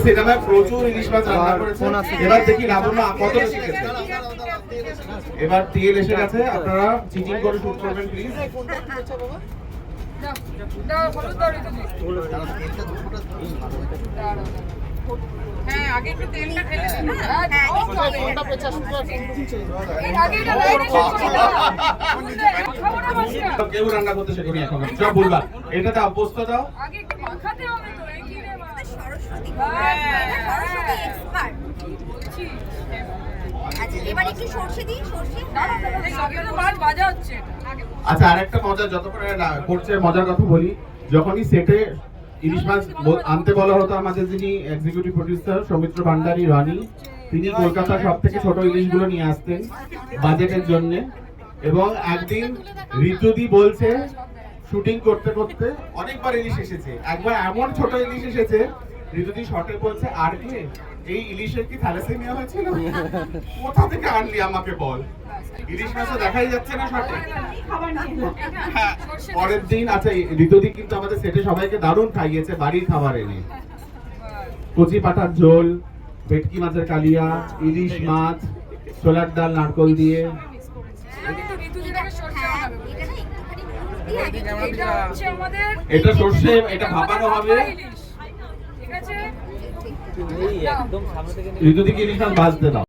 সিনেমায় প্রচুর ইলিশ মাছ রান্না করেছে। এবার দেখি লাবণ্য কতটা শিখেছে। এবার তেল এসে গেছে, আপনারা চিটিং করে শুট করবেন প্লিজ। হ্যাঁ আগে একটু তেলটা ঢেলে দিন। হ্যাঁ ফোনটা পেঁচা শুট করে এই আগে এটা লাইট কেউ রান্না করতে শেখেনি এখন, সব বলবা এটা দাও, পোস্ত দাও। আগে একটু মাখাতে হবে তো এই কি রে মা সরস্বতী সরস্বতী এক্সপার্ট। আচ্ছা এবার একটু সরষে দিই, সরষে এই আগে তো মাছ ভাজা হচ্ছে আগে আচ্ছা আরেকটা মজা, যতক্ষণ করছে মজার কথা বলি, যখনই সেটে ইলিশ মাছ আনতে বলা হতো আমাদের যিনি এক্সিকিউটিভ প্রডিউসার সৌমিত্র ভান্ডারী রানী, তিনি কলকাতার সব থেকে ছোট ইলিশগুলো নিয়ে আসতেন বাজেটের জন্য। এবং একদিন ঋতুদি বলছে শুটিং করতে করতে অনেকবার ইলিশ এসেছে, একবার এমন ছোট ইলিশ এসেছে ঋতুদি শর্টে বলছে, আর কি এই ইলিশের কি থ্যালাসেমিয়া হয়েছিল, কোথা থেকে আনলি আমাকে বল, ইলিশ মাছও দেখাই যাচ্ছে না শর্টে। হ্যাঁ, পরের দিন আচ্ছা ঋতুদি কিন্তু আমাদের সেটে সবাইকে দারুণ খাইয়েছে বাড়ির খাবার এনে, কচি পাঠার ঝোল, ভেটকি মাছের কালিয়া, ইলিশ মাছ, ছোলার ডাল নারকল দিয়ে। এটা সর্ষে, এটা ভাপানো হবে। ঠিক আছে একদম সামনে থেকে ঋতুদিকে ইলিশ মাছ ভাজতে দাও।